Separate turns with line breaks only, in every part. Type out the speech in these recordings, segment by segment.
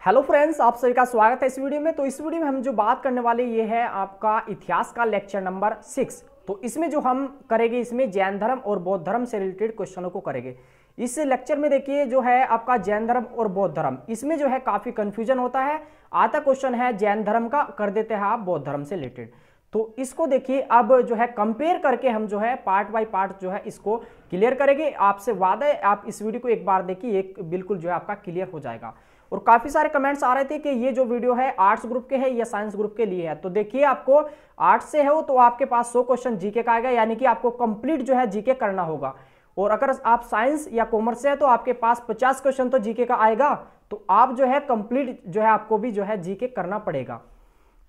Hello friends, आप सभी का स्वागत है इस वीडियो में। तो इस वीडियो में हम जो बात करने वाले ये है आपका इतिहास का लेक्चर नंबर 6। तो इसमें जो हम करेंगे, इसमें जैन धर्म और बौद्ध धर्म से रिलेटेड क्वेश्चनों को करेंगे। इस लेक्चर में देखिए जो है आपका जैन धर्म और बौद्ध धर्म, इसमें जो है काफी कंफ्यूजन होता है। आता क्वेश्चन है जैन धर्म का, कर देते हैं आप बौद्ध धर्म से रिलेटेड। तो इसको देखिए अब जो है कंपेयर करके हम जो है पार्ट बाय पार्ट जो है इसको क्लियर करेंगे। आपसे वादा है आप इस वीडियो को एक बार देखिए, एक बिल्कुल जो है आपका क्लियर हो जाएगा। और काफी सारे कमेंट्स आ रहे थे कि ये जो वीडियो है आर्ट्स ग्रुप के है या साइंस ग्रुप के लिए है। तो देखिए आपको आर्ट्स से हो तो आपके पास 100 क्वेश्चन जीके का आएगा, यानी कि आपको कंप्लीट जो है जीके करना होगा। और अगर आप साइंस या कॉमर्स से है तो आपके पास 50 क्वेश्चन तो जीके का आएगा। तो आप जो है कंप्लीट जो है आपको भी जो है जीके करना पड़ेगा।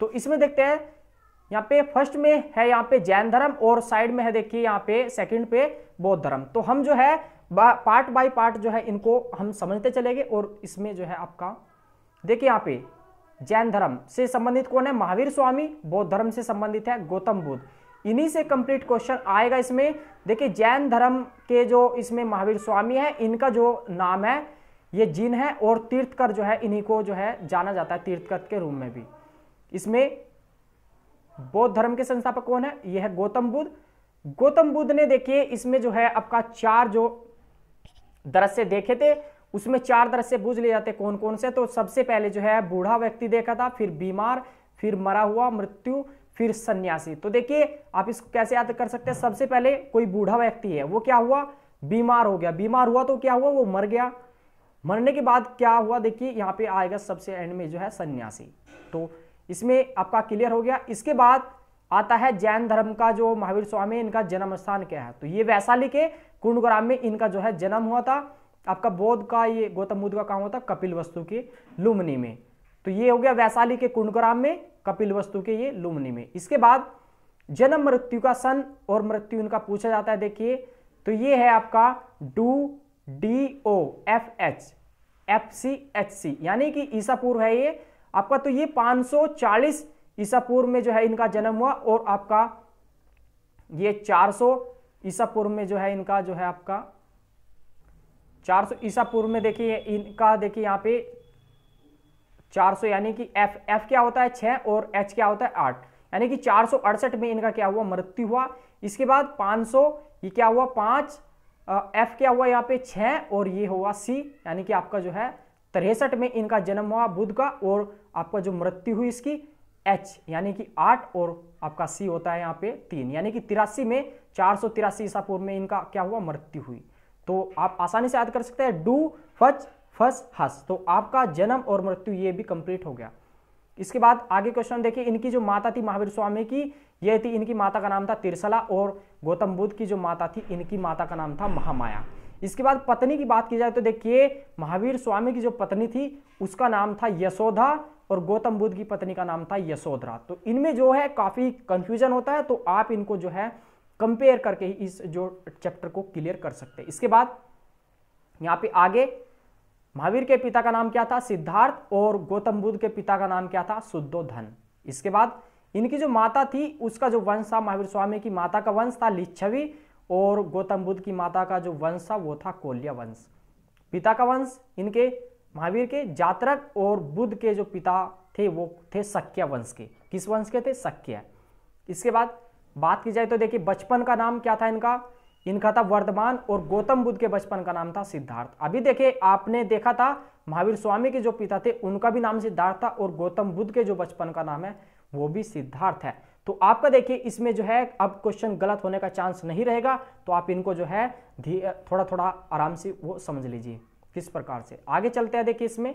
तो इसमें देखते हैं, यहाँ पे फर्स्ट में है यहाँ पे जैन धर्म और साइड में है देखिए यहाँ पे सेकंड पे बौद्ध धर्म। तो हम जो है पार्ट बाय पार्ट जो है इनको हम समझते चलेंगे। और इसमें जो है आपका देखिए यहाँ पे जैन धर्म से संबंधित कौन है, महावीर स्वामी। बौद्ध धर्म से संबंधित है गौतम बुद्ध। इन्हीं से कंप्लीट क्वेश्चन आएगा इसमें। देखिए जैन धर्म के जो इसमें महावीर स्वामी है, इनका जो नाम है ये जिन है, और तीर्थकर जो है इन्हीं को जो है जाना जाता है तीर्थकर के रूप में भी। इसमें बौद्ध धर्म के संस्थापक कौन है, यह है गौतम बुद्ध। गौतम बुद्ध ने देखिए इसमें जो है आपका 4 जो दृश्य देखे थे, उसमें 4 दृश्य बूझ ले जाते कौन कौन से। तो सबसे पहले जो है बूढ़ा व्यक्ति देखा था, फिर बीमार, फिर मरा हुआ, मृत्यु, फिर सन्यासी। तो देखिए आप इसको कैसे याद कर सकते हैं। सबसे पहले कोई बूढ़ा व्यक्ति है, वो क्या हुआ, बीमार हो गया। बीमार हुआ तो क्या हुआ, वो मर गया। मरने के बाद क्या हुआ, देखिए यहाँ पे आएगा सबसे एंड में जो है सन्यासी। तो इसमें आपका क्लियर हो गया। इसके बाद आता है जैन धर्म का जो महावीर स्वामी, इनका जन्म स्थान क्या है। तो ये वैशाली के कुंडग्राम में इनका जो है जन्म हुआ था। आपका बौद्ध का ये गौतम बुद्ध का काम होता कपिलवस्तु के लुम्बिनी में। तो ये हो गया वैशाली के कुंडग्राम में, कपिलवस्तु के ये लुम्बिनी में। इसके बाद जन्म मृत्यु का सन और मृत्यु इनका पूछा जाता है। देखिए तो ये है आपका DOFHFCHC, यानी कि ईसा पूर्व है ये आपका। तो ये 540 ईसा पूर्व में जो है इनका जन्म हुआ। और आपका ये 400 ईसा पूर्व में जो है इनका जो है आपका 400 ईसा पूर्व में देखिए इनका, देखिए यहाँ पे 400, यानी कि F क्या होता है 6 और H क्या होता है 8, यानी कि 468 में इनका क्या हुआ, मृत्यु हुआ। इसके बाद 500 ये क्या हुआ 5, F क्या हुआ यहाँ पे 6 और ये हुआ C, यानी कि आपका जो है 63 में इनका जन्म हुआ बुद्ध का। और आपका जो मृत्यु हुई इसकी H यानी कि 8 और आपका C होता है यहाँ पे 3, यानी कि 83 में 483 ईसा पूर्व में इनका क्या हुआ, मृत्यु हुई। तो आप आसानी से याद कर सकते हैं डू फच फस हस। तो आपका जन्म और मृत्यु ये भी कंप्लीट हो गया। इसके बाद आगे क्वेश्चन देखिए, इनकी जो माता थी महावीर स्वामी की, ये थी, इनकी माता का नाम था तिरसला। और गौतम बुद्ध की जो माता थी, इनकी माता का नाम था महामाया। इसके बाद पत्नी की बात की जाए तो देखिए महावीर स्वामी की जो पत्नी थी उसका नाम था यशोधा, और गौतम बुद्ध की पत्नी का नाम था यशोधरा। तो इनमें जो है काफी कंफ्यूजन होता है, तो आप इनको जो है कंपेयर करके ही इस जो चैप्टर को क्लियर कर सकते हैं। इसके बाद यहाँ पे आगे महावीर के पिता का नाम क्या था, सिद्धार्थ, और गौतम बुद्ध के पिता का नाम क्या था, शुद्धोधन। इसके बाद इनकी जो माता थी उसका जो वंश था, महावीर स्वामी की माता का वंश था लिच्छवी, और गौतम बुद्ध की माता का जो वंश था वो था कोल्य वंश। पिता का वंश इनके महावीर के जातरक, और बुद्ध के जो पिता थे वो थे शक्य वंश के। किस वंश के थे, शक्य। इसके बाद बात की जाए तो देखिए बचपन का नाम क्या था इनका था वर्धमान, और गौतम बुद्ध के बचपन का नाम था सिद्धार्थ। अभी देखिए आपने देखा था महावीर स्वामी के जो पिता थे उनका भी नाम सिद्धार्थ था, और गौतम बुद्ध के जो बचपन का नाम है वो भी सिद्धार्थ है। तो आपका देखिए इसमें जो है अब क्वेश्चन गलत होने का चांस नहीं रहेगा। तो आप इनको जो है थोड़ा थोड़ा आराम से वो समझ लीजिए किस प्रकार से। आगे चलते हैं, देखिए इसमें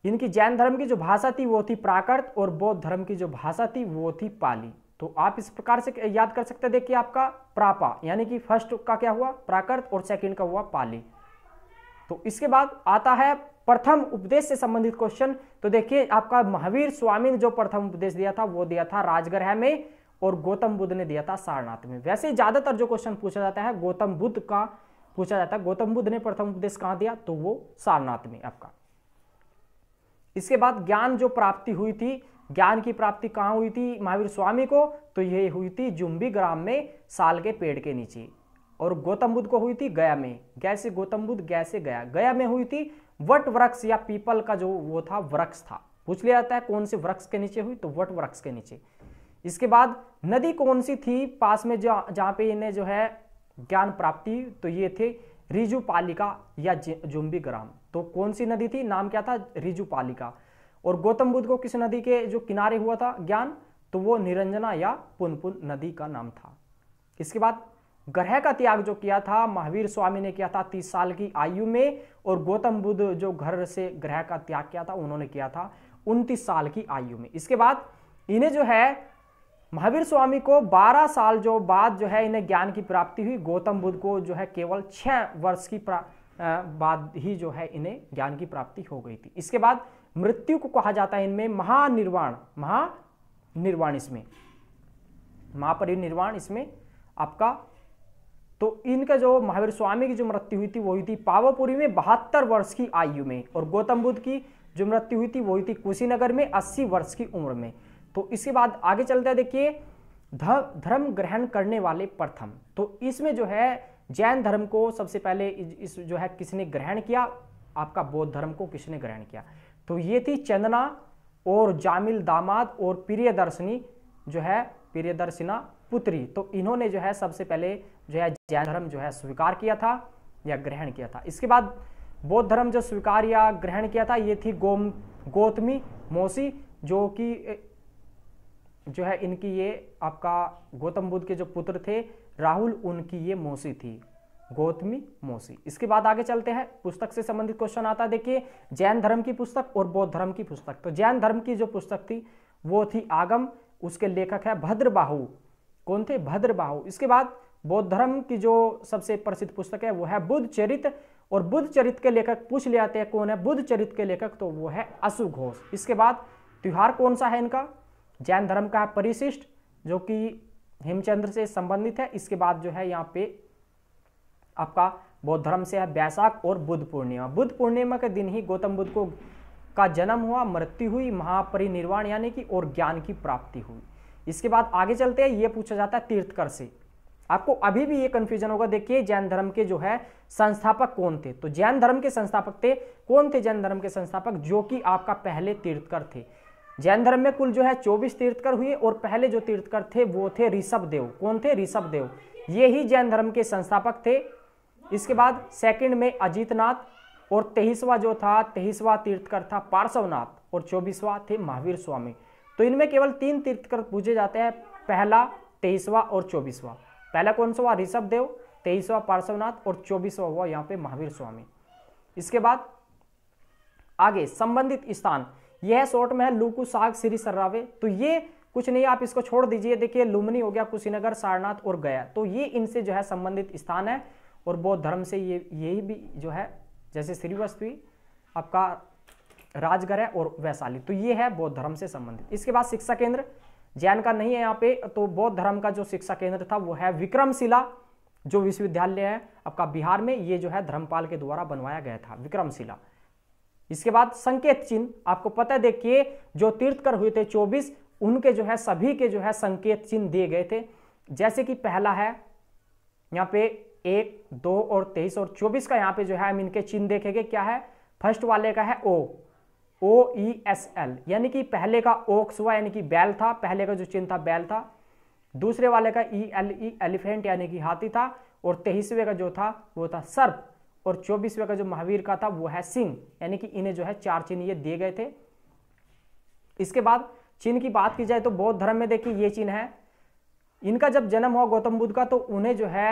इनकी जैन धर्म की जो भाषा थी वो थी प्राकृत, और बौद्ध धर्म की जो भाषा थी वो थी पाली। तो आप इस प्रकार से याद कर सकते हैं। देखिए आपका प्रापा, यानी कि फर्स्ट का क्या हुआ प्राकृत और सेकंड का हुआ पाली। तो इसके बाद आता है प्रथम उपदेश से संबंधित क्वेश्चन। तो देखिए आपका महावीर स्वामी ने जो प्रथम उपदेश दिया था वो दिया था राजगृह में, और गौतम बुद्ध ने दिया था सारनाथ में। वैसे ज्यादातर जो क्वेश्चन पूछा जाता है गौतम बुद्ध का पूछा जाता है। गौतम बुद्ध ने प्रथम उपदेश कहां दिया, तो वो सारनाथ में आपका। इसके बाद ज्ञान जो प्राप्ति हुई थी, ज्ञान की प्राप्ति कहां हुई थी महावीर स्वामी को, तो ये हुई थी जुम्बी ग्राम में साल के पेड़ के नीचे। और गौतम बुद्ध को हुई थी गया में। गया से गौतम बुद्ध, गया से गया, गया में हुई थी वट वृक्ष या पीपल का जो वो था वृक्ष था, पूछ लिया जाता है कौन से वृक्ष के नीचे हुई, तो वट वृक्ष के नीचे। इसके बाद नदी कौन सी थी पास में जहां पे इन्हें जो है ज्ञान प्राप्ति, तो ये थे ऋजुपालिका या जुम्बी ग्राम। तो कौन सी नदी थी, नाम क्या था, ऋजुपालिका। और गौतम बुद्ध को किस नदी के जो किनारे हुआ था ज्ञान, तो वो निरंजना या पुनपुन नदी का नाम था। इसके बाद ग्रह का त्याग जो किया था महावीर स्वामी ने किया था 30 साल की आयु में, और गौतम बुद्ध जो घर से ग्रह का त्याग किया था उन्होंने किया था 29 साल की आयु में। इसके बाद इन्हें जो है महावीर स्वामी को 12 साल जो बाद जो है इन्हें ज्ञान की प्राप्ति हुई, गौतम बुद्ध को जो है केवल 6 वर्ष की बाद ही जो है इन्हें ज्ञान की प्राप्ति हो गई थी। इसके बाद मृत्यु को कहा जाता है इनमें महानिर्वाण, इसमें महापरिनिर्वाण इसमें आपका। तो इनका जो महावीर स्वामी की जो मृत्यु हुई थी वो हुई थी पावापुरी में 72 वर्ष की आयु में, और गौतम बुद्ध की जो मृत्यु हुई थी वो हुई थी कुशीनगर में 80 वर्ष की उम्र में। तो इसके बाद आगे चलते हैं, देखिए धर्म ग्रहण करने वाले प्रथम, तो इसमें जो है जैन धर्म को सबसे पहले इस जो है किसने ग्रहण किया, आपका बौद्ध धर्म को किसने ग्रहण किया, तो ये थी चंदना और जामिल दामाद और प्रियदर्शिनी जो है प्रियदर्शिना पुत्री। तो इन्होंने जो है सबसे पहले जो है जैन धर्म जो है स्वीकार किया था या ग्रहण किया था। इसके बाद बौद्ध धर्म जो स्वीकार या ग्रहण किया था ये थी गौतमी मोसी, जो कि जो है इनकी ये आपका गौतम बुद्ध के जो पुत्र थे राहुल, उनकी ये मौसी थी गौतमी मौसी। इसके बाद आगे चलते हैं, पुस्तक से संबंधित क्वेश्चन आता है। देखिए जैन धर्म की पुस्तक और बौद्ध धर्म की पुस्तक। तो जैन धर्म की जो पुस्तक थी वो थी आगम, उसके लेखक है भद्रबाहु। कौन थे, भद्रबाहु। इसके बाद बौद्ध धर्म की जो सबसे प्रसिद्ध पुस्तक है वो है बुद्ध चरित्र, और बुद्ध चरित्र के लेखक पूछ ले आते हैं कौन है बुद्ध चरित्र के लेखक, तो वो है अशुघोष। इसके बाद त्योहार कौन सा है इनका, जैन धर्म का है परिशिष्ट, जो कि हेमचंद्र से संबंधित है। इसके बाद जो है यहाँ पे आपका बौद्ध धर्म से है बैसाख और बुद्ध पूर्णिमा। बुद्ध पूर्णिमा के दिन ही गौतम बुद्ध को का जन्म हुआ, मृत्यु हुई, महापरिनिर्वाण यानी कि और ज्ञान की प्राप्ति हुई। इसके बाद आगे चलते हैं, ये पूछा जाता है तीर्थकर से। आपको अभी भी ये कंफ्यूजन होगा, देखिए जैन धर्म के जो है संस्थापक कौन थे, तो जैन धर्म के संस्थापक थे कौन थे, जैन धर्म के संस्थापक जो कि आपका पहले तीर्थकर थे। जैन धर्म में कुल जो है 24 तीर्थकर हुए, और पहले जो तीर्थकर थे वो थे ऋषभदेव। कौन थे, ऋषभदेव, ये ही जैन धर्म के संस्थापक थे। इसके बाद सेकंड में अजीतनाथ, और 23वां जो था 23वां तीर्थकर था पार्श्वनाथ, और 24वां थे महावीर स्वामी। तो इनमें केवल 3 तीर्थकर पूजे जाते हैं, पहला 23वां और 24वां। पहला कौन सा हुआ, ऋषभदेव, 23वां पार्श्वनाथ, और 24वां हुआ यहाँ पे महावीर स्वामी। इसके बाद आगे संबंधित स्थान, यह शॉर्ट में है लूकू साग श्री सर्रावे। तो ये कुछ नहीं, आप इसको छोड़ दीजिए। देखिए लुम्बिनी हो गया, कुशीनगर, सारनाथ और गया, तो ये इनसे जो है संबंधित स्थान है। और बौद्ध धर्म से ये यही भी जो है जैसे श्रीवस्तु आपका राजगढ़ है और वैशाली, तो ये है बौद्ध धर्म से संबंधित। इसके बाद शिक्षा केंद्र जैन का नहीं है यहाँ पे, तो बौद्ध धर्म का जो शिक्षा केंद्र था वो है विक्रमशिला, जो विश्वविद्यालय है आपका बिहार में, ये जो है धर्मपाल के द्वारा बनवाया गया था, विक्रमशिला। इसके बाद संकेत चिन्ह, आपको पता है देखिए जो तीर्थकर हुए थे 24, उनके जो है सभी के जो है संकेत चिन्ह दिए गए थे। जैसे कि पहला है यहाँ पे 1, 2 और 23 और 24 का यहाँ पे जो है हम इनके चिन्ह देखेंगे। क्या है, फर्स्ट वाले का है OESL, यानी कि पहले का ओक्स हुआ, यानी कि बैल था, पहले का जो चिन्ह था बैल था। दूसरे वाले का ELE एलिफेंट यानी कि हाथी था, और 23वें का जो था वो था सर्प, और 24वें का जो महावीर का था वो है सिंह, यानी कि इन्हें जो है 4 चिन्ह ये दिए गए थे। इसके बाद चिन्ह की बात की जाए तो बौद्ध धर्म में देखिए ये चिन्ह है, इनका जब जन्म हुआ गौतम बुद्ध का, तो उन्हें जो है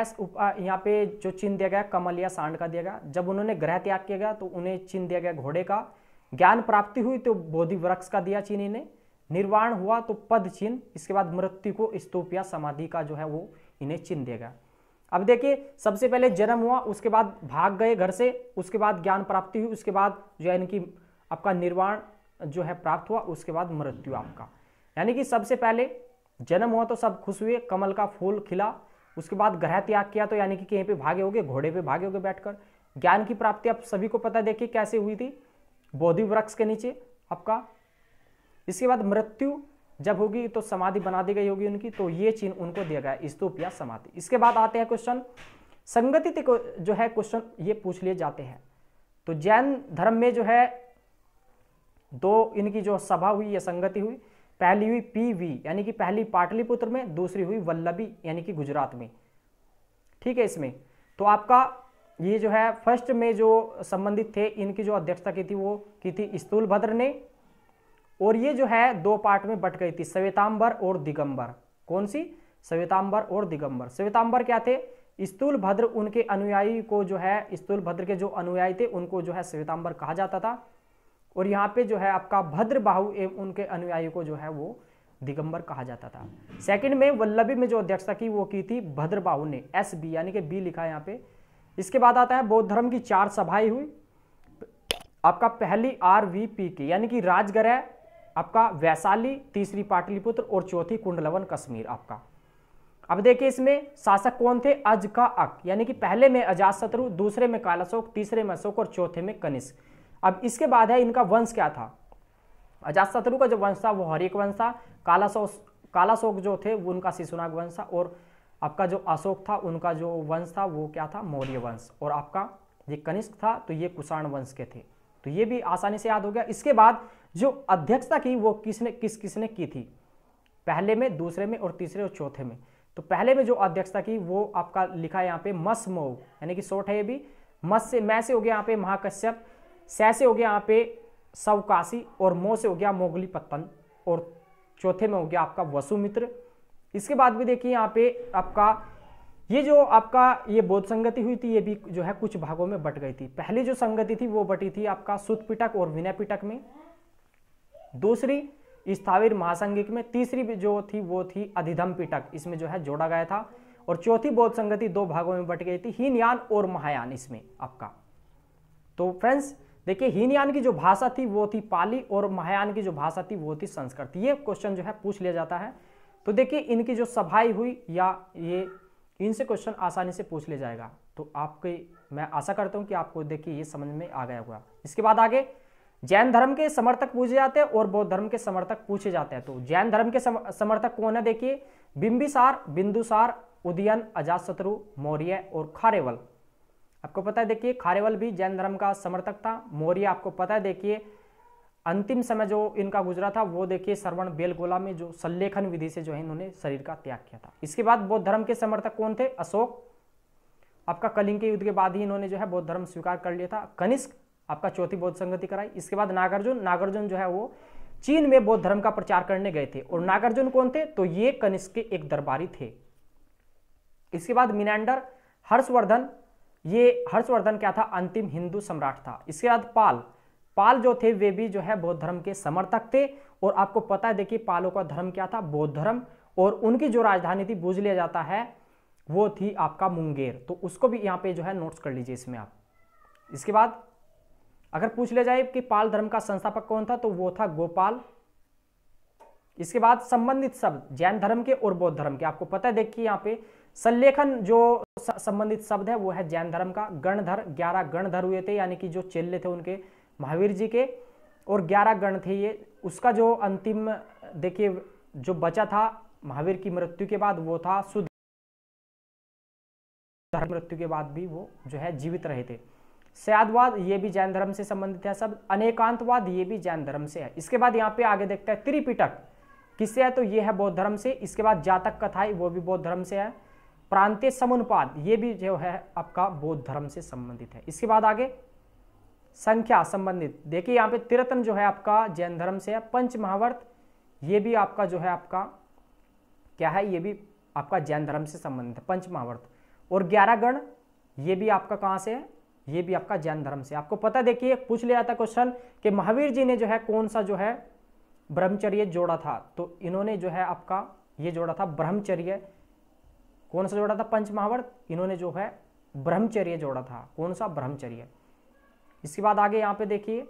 यहाँ पे जो चिन्ह दिया गया कमल या सांड का दिया गया। जब उन्होंने ग्रह त्याग किया गया तो उन्हें चिन्ह दिया गया घोड़े का। ज्ञान प्राप्ति हुई तो बोधि वृक्ष का दिया चिन्ह इन्हें। निर्वाण हुआ तो पद चिन्ह। इसके बाद मृत्यु को स्तूप या समाधि का जो है वो इन्हें चिन्ह दिया गया। अब देखिए सबसे पहले जन्म हुआ, उसके बाद भाग गए घर से, उसके बाद ज्ञान प्राप्ति हुई, उसके बाद जो है इनकी आपका निर्वाण जो है प्राप्त हुआ, उसके बाद मृत्यु आपका। यानी कि सबसे पहले जन्म हुआ तो सब खुश हुए, कमल का फूल खिला, उसके बाद ग्रह त्याग किया तो यानी कि कहीं पे भागे होगे, घोड़े पे भागे होगे बैठकर। ज्ञान की प्राप्ति आप सभी को पता है देखिए कैसे हुई थी, बोधि वृक्ष के नीचे आपका। इसके बाद मृत्यु जब होगी तो समाधि बना दी गई होगी उनकी, तो ये चिन्ह उनको दिया गया स्तूप या समाधि। इसके बाद आते हैं क्वेश्चन संगति को जो है क्वेश्चन ये पूछ लिए जाते हैं। तो जैन धर्म में जो है दो इनकी जो सभा हुई या संगति हुई, पहली हुई पीवी यानी कि पहली पाटलिपुत्र में, दूसरी हुई वल्लभी यानी कि गुजरात में। ठीक है, इसमें तो आपका ये जो है फर्स्ट में जो संबंधित थे इनकी जो अध्यक्षता की थी वो की थी स्थूलभद्र ने, और ये जो है दो पार्ट में बट गई थी, श्वेतांबर और दिगंबर। कौन सी? श्वेतांबर और दिगंबर। श्वेतांबर क्या थे? स्थूलभद्र, उनके अनुयायी को जो है स्थूलभद्र के जो अनुयायी थे उनको जो है श्वेतांबर कहा जाता था, और यहाँ पे जो है आपका भद्रबाहु एवं उनके अनुयायी को जो है वो दिगंबर कहा जाता था। सेकंड में वल्लभी में जो अध्यक्षता की वो की थी भद्रबाहु ने, SB यानी कि बी लिखा है यहाँ पे। इसके बाद आता है बौद्ध धर्म की 4 सभाएं हुई। आपका पहली RVP की यानी कि राजगृह, आपका वैशाली, तीसरी पाटलिपुत्र और चौथी कुंडलवन कश्मीर आपका। अब देखिए इसमें शासक कौन थे? अज का अक यानी कि पहले में अजातशत्रु, दूसरे में कालाशोक, तीसरे में अशोक और चौथे में कनिष्क। अब इसके बाद है इनका वंश क्या था। अजातशत्रु का जो वंश था वो हर्यक वंश था, कालाशोक जो थे वो उनका शिशुनाग वंश था, और आपका जो अशोक था उनका जो वंश था वो क्या था? मौर्य वंश, और आपका ये कनिष्क था तो ये कुषाण वंश के थे। तो ये भी आसानी से याद हो गया। इसके बाद जो अध्यक्षता की वो किसने की थी? पहले में, दूसरे में और तीसरे और चौथे में। तो पहले में जो अध्यक्षता की वो आपका लिखा है यहाँ पे मसमो यानी कि शॉर्ट है ये भी, मस से मैं से हो गया यहाँ पे महाकश्यप, सै से हो गया यहाँ पे सवकाशी, और मो से हो गया मोगली पत्तन, और चौथे में हो गया आपका वसुमित्र। इसके बाद भी देखिए यहाँ पे आपका ये जो आपका ये बौद्ध संगति हुई थी ये भी जो है कुछ भागों में बट गई थी। पहली जो संगति थी वो बटी थी आपका सुत पिटक और विनय पिटक में, दूसरी स्थाविर महासंगिक में, तीसरी जो थी वो थी अधिधम पिटक, इसमें जो है जोड़ा गया था, और चौथी बौद्ध संगति 2 भागों में बट गई थी, हीनयान और महायान इसमें आपका। तो फ्रेंड्स देखिए हीनयान की जो भाषा थी वो थी पाली, और महायान की जो भाषा थी वो थी संस्कृत। ये क्वेश्चन जो है पूछ लिया जाता है। तो देखिए इनकी जो सभाएं हुई या ये इनसे क्वेश्चन आसानी से पूछ लिया जाएगा। तो आपके मैं आशा करता हूं कि आपको देखिए ये समझ में आ गया होगा। इसके बाद आगे जैन धर्म के समर्थक पूछे जाते हैं और बौद्ध धर्म के समर्थक पूछे जाते हैं। तो जैन धर्म के समर्थक कौन है? देखिए बिंबिसार, बिंदुसार, उदयन, अजातशत्रु, मौर्य और खारेवल। आपको पता है देखिए खारेवल भी जैन धर्म का समर्थक था। मौर्य आपको पता है देखिए अंतिम समय जो इनका गुजरा था वो देखिए श्रवण बेलगोला में जो संलेखन विधि से जो है इन्होंने शरीर का त्याग किया था। इसके बाद बौद्ध धर्म के समर्थक कौन थे? अशोक, आपका कलिंग के युद्ध के बाद ही इन्होंने जो है बौद्ध धर्म स्वीकार कर लिया था। कनिष्क आपका चौथी बौद्ध संगति कराई। इसके बाद नागार्जुन जो है वो चीन में बौद्ध धर्म का प्रचार करने गए थे। और नागार्जुन कौन थे? तो ये कनिष्क के एक दरबारी थे। इसके बाद मिनांडर, हर्षवर्धन, ये हर्षवर्धन क्या था? अंतिम हिंदू सम्राट था। इसके बाद पाल जो थे वे भी जो है बौद्ध धर्म के समर्थक थे। और आपको पता है देखिए पालों का धर्म क्या था? बौद्ध धर्म। और उनकी जो राजधानी थी बूझ लिया जाता है वो थी आपका मुंगेर। तो उसको भी यहाँ पे जो है नोट्स कर लीजिए इसमें आप। इसके बाद अगर पूछ लिया जाए कि पाल धर्म का संस्थापक कौन था तो वो था गोपाल। इसके बाद संबंधित शब्द जैन धर्म के और बौद्ध धर्म के, आपको पता है देखिए यहाँ पे संलेखन जो संबंधित शब्द है वो है जैन धर्म का। गणधर, 11 गणधर हुए थे यानी कि जो चेले थे उनके महावीर जी के, और 11 गण थे ये। उसका जो अंतिम देखिए जो बचा था महावीर की मृत्यु के बाद वो था शुद्ध, मृत्यु के बाद भी वो जो है जीवित रहे थे। सयादवाद ये भी जैन धर्म से संबंधित है शब्द। अनेकांतवाद ये भी जैन धर्म से है। इसके बाद यहाँ पे आगे देखते हैं त्रिपिटक किससे है? तो ये है बौद्ध धर्म से। इसके बाद जातक कथाएं वो भी बौद्ध धर्म से है। प्रांतीय समुन्पाद ये भी जो है आपका बौद्ध धर्म से संबंधित है। इसके बाद आगे संख्या संबंधित देखिए यहाँ पे तिरतन जो है आपका जैन धर्म से है। पंच महावर्त ये भी आपका जो है आपका क्या है? ये भी आपका जैन धर्म से संबंधित है, पंच महावर्त। और 11 गण ये भी आपका कहाँ से है? ये भी आपका जैन धर्म से। आपको पता देखिए पूछ लिया था क्वेश्चन कि महावीर जी ने जो है कौन सा जो है ब्रह्मचर्य जोड़ा था? तो इन्होंने जो है आपका ये जोड़ा था ब्रह्मचर्य। कौन सा जोड़ा था? पंच महावर्त। इन्होंने जो है ब्रह्मचर्य जोड़ा था। कौन सा? ब्रह्मचर्य। इसके बाद आगे यहाँ पे देखिए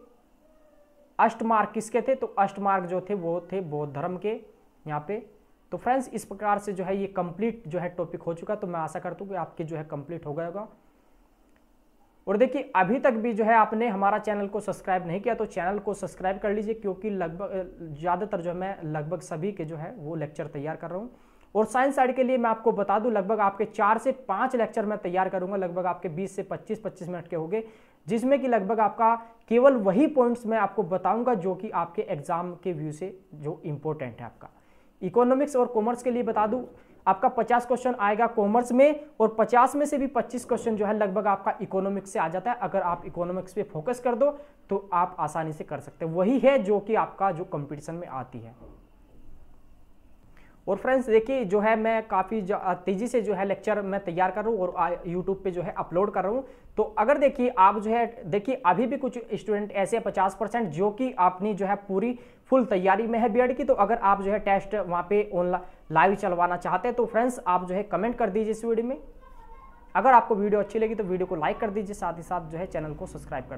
अष्टमार्ग किसके थे? तो अष्टमार्ग जो थे वो थे बौद्ध धर्म के यहाँ पे। तो फ्रेंड्स इस प्रकार से जो है ये कंप्लीट जो है टॉपिक हो चुका। तो मैं आशा करता हूँ कि आपके जो है कंप्लीट हो गया होगा। और देखिए अभी तक भी जो है आपने हमारा चैनल को सब्सक्राइब नहीं किया तो चैनल को सब्सक्राइब कर लीजिए, क्योंकि लगभग ज़्यादातर जो है मैं लगभग सभी के जो है वो लेक्चर तैयार कर रहा हूँ। और साइंस साइड के लिए मैं आपको बता दूं लगभग आपके 4 से 5 लेक्चर मैं तैयार करूंगा। लगभग आपके 20 से 25 मिनट के होंगे, जिसमें कि लगभग आपका केवल वही पॉइंट्स मैं आपको बताऊंगा जो कि आपके एग्जाम के व्यू से जो इंपॉर्टेंट है। आपका इकोनॉमिक्स और कॉमर्स के लिए बता दूं, आपका 50 क्वेश्चन आएगा कॉमर्स में और 50 में से भी 25 क्वेश्चन जो है लगभग आपका इकोनॉमिक्स से आ जाता है। अगर आप इकोनॉमिक्स पे फोकस कर दो तो आप आसानी से कर सकते हैं। वही है जो कि आपका जो कंपटीशन में आती है। और फ्रेंड्स देखिए जो है मैं काफ़ी तेज़ी से जो है लेक्चर मैं तैयार कर रहा हूँ और यूट्यूब पे जो है अपलोड कर रहा हूँ। तो अगर देखिए आप जो है देखिए अभी भी कुछ स्टूडेंट ऐसे 50% जो कि अपनी जो है पूरी फुल तैयारी में है बीएड की। तो अगर आप जो है टेस्ट वहाँ पे ऑनलाइन लाइव चलवाना चाहते हैं तो फ्रेंड्स आप जो है कमेंट कर दीजिए इस वीडियो में। अगर आपको वीडियो अच्छी लगी तो वीडियो को लाइक कर दीजिए, साथ ही साथ जो है चैनल को सब्सक्राइब कर